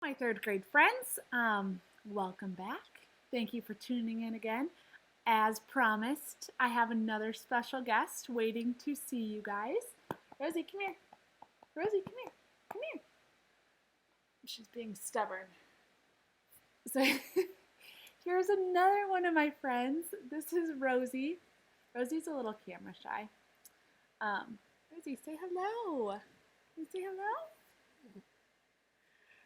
my third grade friends. Welcome back. Thank you for tuning in again. As promised, I have another special guest waiting to see you guys. Rosie, come here. Rosie, come here. Come here. She's being stubborn. So here's another one of my friends. This is Rosie. Rosie's a little camera shy. Rosie, say hello. Can you say hello?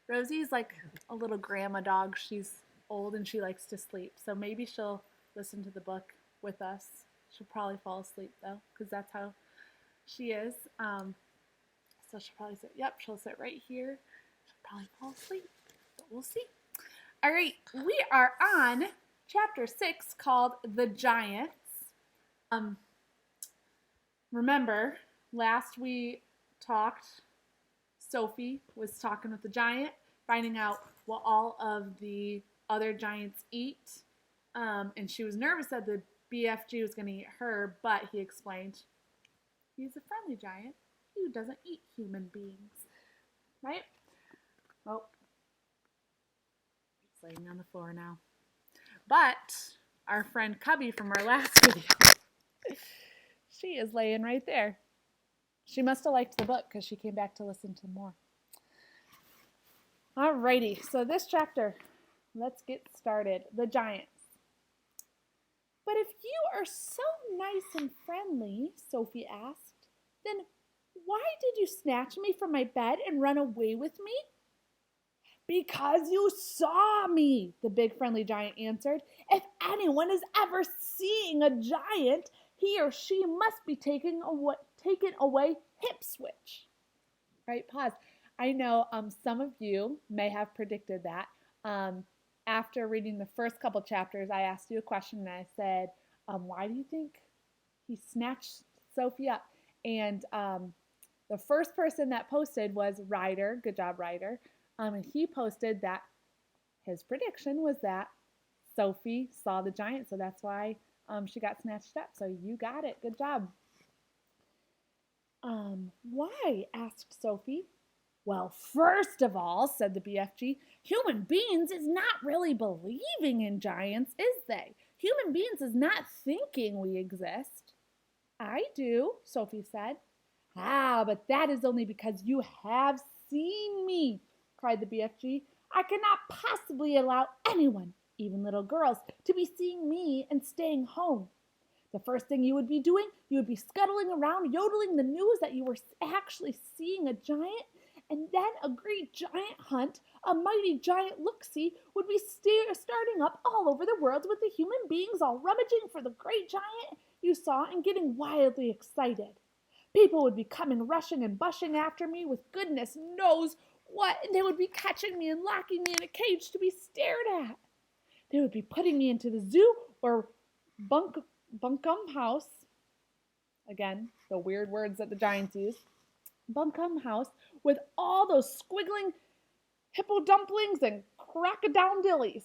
Rosie's like a little grandma dog. She's old and she likes to sleep. So maybe she'll listen to the book with us. She'll probably fall asleep though, because that's how she is. So she'll probably sit, she'll sit right here. She'll probably fall asleep, but we'll see. All right, we are on chapter 6 called The Giants. Remember, last we talked, Sophie was talking with the giant, finding out what all of the other giants eat. And she was nervous that the BFG was going to eat her, but he explained he's a friendly giant who doesn't eat human beings. Right? Oh, he's laying on the floor now. But our friend Cubby from our last video, she is laying right there. She must have liked the book because she came back to listen to more. Alrighty, so this chapter, let's get started. The Giants. But if you are so nice and friendly, Sophie asked, then why did you snatch me from my bed and run away with me? Because you saw me, the big friendly giant answered. If anyone is ever seeing a giant, he or she must be taken away hip switch. Right, pause. I know some of you may have predicted that. After reading the first couple chapters, I asked you a question and I said, why do you think he snatched Sophie up? And the first person that posted was Ryder. Good job, Ryder. And he posted that his prediction was that Sophie saw the giant, so that's why she got snatched up. So you got it. Good job. Why? Asked Sophie. Well, first of all, said the BFG, human beings is not really believing in giants, is they? Human beings is not thinking we exist. I do, Sophie said. Ah, but that is only because you have seen me, cried the BFG. I cannot possibly allow anyone, even little girls, to be seeing me and staying home. The first thing you would be doing, you would be scuttling around, yodeling the news that you were actually seeing a giant, and then a great giant hunt, a mighty giant look-see, would be starting up all over the world with the human beings all rummaging for the great giant you saw and getting wildly excited. People would be coming rushing and bushing after me with goodness knows what, and they would be catching me and locking me in a cage to be stared at. They would be putting me into the zoo or bunkum house. Again, the weird words that the giants use. Bunkum house with all those squiggling hippo dumplings and crocodile-dillies.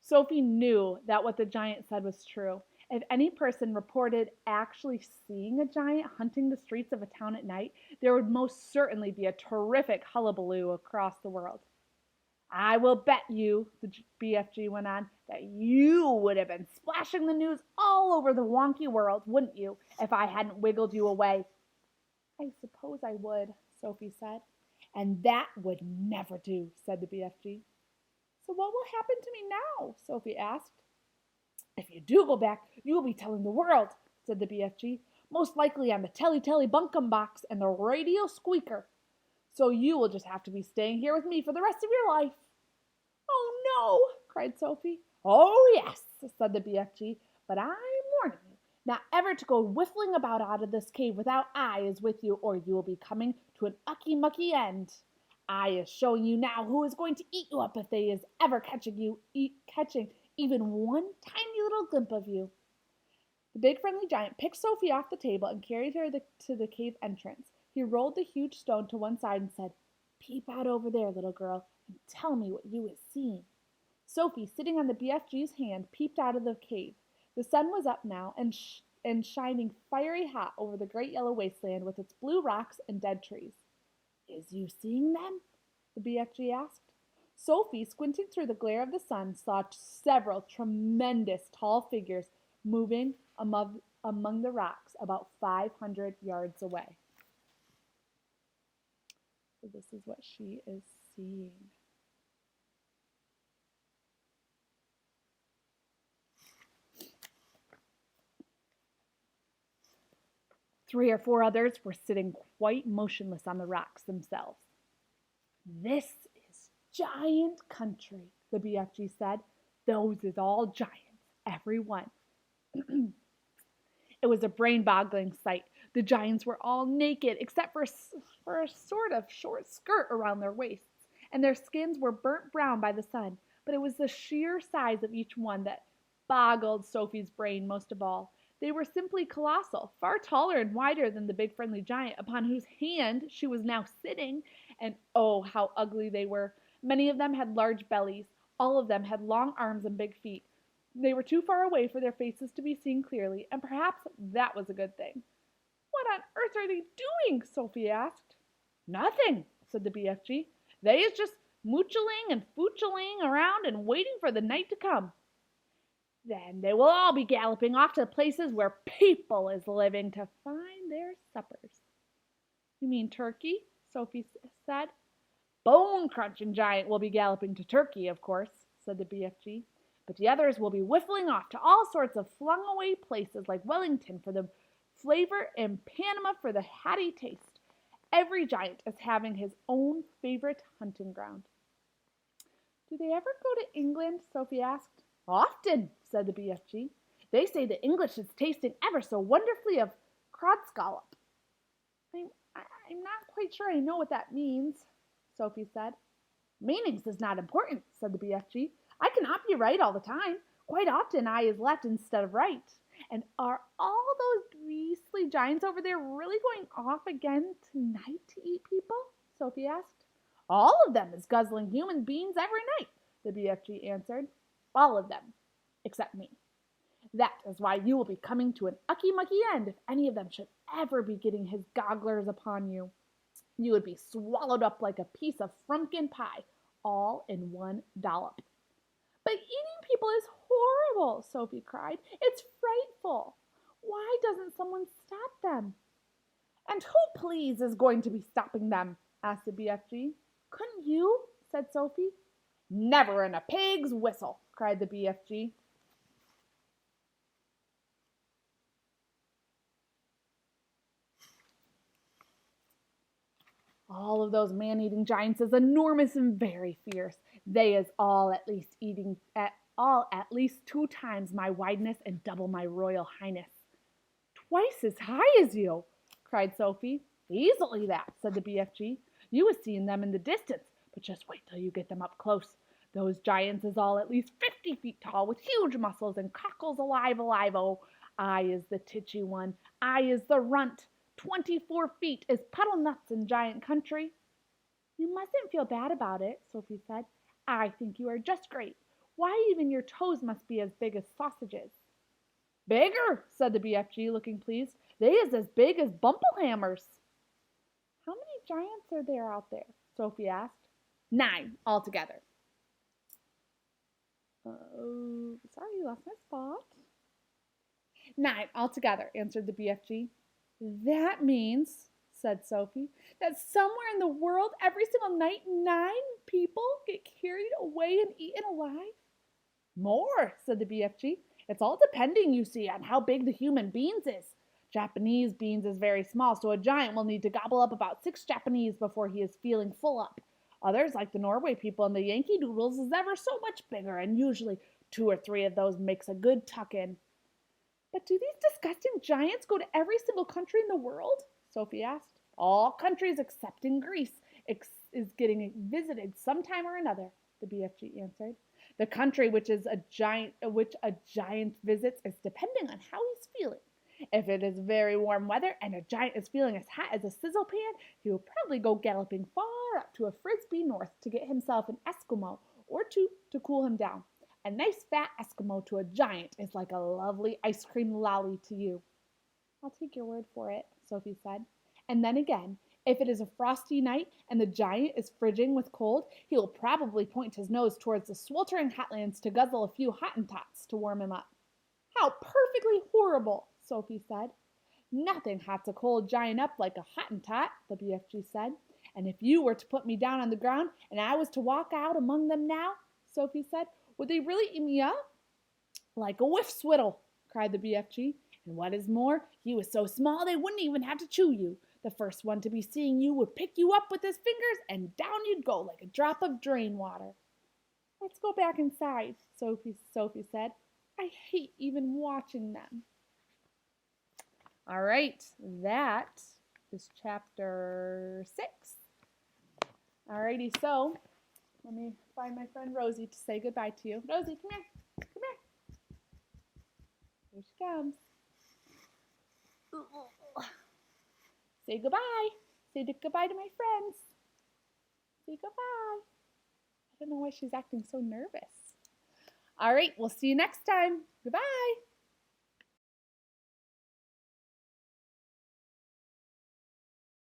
Sophie knew that what the giant said was true. If any person reported actually seeing a giant hunting the streets of a town at night, there would most certainly be a terrific hullabaloo across the world. I will bet you, the BFG went on, that you would have been splashing the news all over the wonky world, wouldn't you, if I hadn't wiggled you away? I suppose I would, Sophie said. And that would never do, said the BFG. So what will happen to me now? Sophie asked. If you do go back, you will be telling the world, said the BFG, most likely on the telly bunkum box and the radio squeaker. So you will just have to be staying here with me for the rest of your life. Oh no, cried Sophie. Oh yes, said the BFG, but I'm warning you, not ever to go whiffling about out of this cave without I is with you, or you will be coming to an ucky-mucky end. I is showing you now who is going to eat you up if they is ever catching even one tiny little glimpse of you. The big friendly giant picked Sophie off the table and carried her to the cave entrance. He rolled the huge stone to one side and said, Peep out over there, little girl, and tell me what you is seeing. Sophie, sitting on the BFG's hand, peeped out of the cave. The sun was up now and shining fiery hot over the great yellow wasteland with its blue rocks and dead trees. Is you seeing them? The BFG asked. Sophie, squinting through the glare of the sun, saw several tremendous tall figures moving among the rocks about 500 yards away. So this is what she is seeing. Three or four others were sitting quite motionless on the rocks themselves. This is giant country, the BFG said. Those is all giants, every one. It was a brain-boggling sight. The giants were all naked except for a sort of short skirt around their waists, and their skins were burnt brown by the sun. But it was the sheer size of each one that boggled Sophie's brain most of all. They were simply colossal, far taller and wider than the big friendly giant upon whose hand she was now sitting, and oh, how ugly they were. Many of them had large bellies. All of them had long arms and big feet. They were too far away for their faces to be seen clearly, and perhaps that was a good thing. What on earth are they doing? Sophie asked. Nothing, said the BFG. They is just moochling and foochling around and waiting for the night to come. Then they will all be galloping off to places where people is living to find their suppers. You mean Turkey? Sophie said. Bone-crunching giant will be galloping to Turkey, of course, said the BFG. But the others will be whiffling off to all sorts of flung-away places like Wellington for the flavor and Panama for the heady taste. Every giant is having his own favorite hunting ground. Do they ever go to England? Sophie asked. Often, said the BFG. They say the English is tasting ever so wonderfully of Krotzgallop. I'm not quite sure I know what that means, Sophie said. Meanings is not important, said the BFG. I cannot be right all the time. Quite often I is left instead of right. And are all those beastly giants over there really going off again tonight to eat people? Sophie asked. All of them is guzzling human beings every night, the BFG answered. All of them, except me. That is why you will be coming to an ucky-mucky end if any of them should ever be getting his gogglers upon you. You would be swallowed up like a piece of frumpkin pie, all in one dollop. But eating people is horrible, Sophie cried. It's frightful. Why doesn't someone stop them? And who, please, is going to be stopping them? Asked the BFG. Couldn't you? Said Sophie. Never in a pig's whistle, cried the BFG. All of those man-eating giants is enormous and very fierce. They is all at least 2 times my wideness and double my royal highness. Twice as high as you, cried Sophie. Easily that, said the BFG. You was seeing them in the distance, but just wait till you get them up close. Those giants is all at least 50 feet tall with huge muscles and cockles alive. Oh, I is the titchy one. I is the runt. 24 feet is puddle nuts in giant country. You mustn't feel bad about it, Sophie said. I think you are just great. Why, even your toes must be as big as sausages. Bigger, said the BFG, looking pleased. They is as big as bumplehammers. How many giants are there out there? Sophie asked. 9 altogether. Sorry, you lost my spot. 9 altogether, answered the BFG. That means, said Sophie, that somewhere in the world every single night 9 people get carried away and eaten alive? More, said the BFG. It's all depending, you see, on how big the human beans is. Japanese beans is very small, so a giant will need to gobble up about 6 Japanese before he is feeling full up. Others, like the Norway people and the Yankee Doodles, is ever so much bigger, and usually 2 or 3 of those makes a good tuck-in. But do these disgusting giants go to every single country in the world? Sophie asked. All countries excepting Greece is getting visited sometime or another, the BFG answered. The country which a giant visits is depending on how he's feeling. If it is very warm weather and a giant is feeling as hot as a sizzle pan, he will probably go galloping far up to a frisbee north to get himself an Eskimo or two to cool him down. A nice fat Eskimo to a giant is like a lovely ice cream lolly to you. I'll take your word for it, Sophie said. And then again, If it is a frosty night and the giant is frigid with cold, he will probably point his nose towards the sweltering hotlands to guzzle a few Hottentots to warm him up. How perfectly horrible, Sophie said. Nothing hots a cold giant up like a Hottentot, the BFG said. And if you were to put me down on the ground and I was to walk out among them now, Sophie said, would they really eat me up? Like a whiff swiddle, cried the BFG. And what is more, he was so small they wouldn't even have to chew you. The first one to be seeing you would pick you up with his fingers and down you'd go like a drop of drain water. Let's go back inside, Sophie said. I hate even watching them. All right, that is chapter 6. All righty, so let me find my friend Rosie to say goodbye to you. Rosie, come here. Come here. Here she comes. Say goodbye. Say goodbye to my friends. Say goodbye. I don't know why she's acting so nervous. All right, we'll see you next time. Goodbye.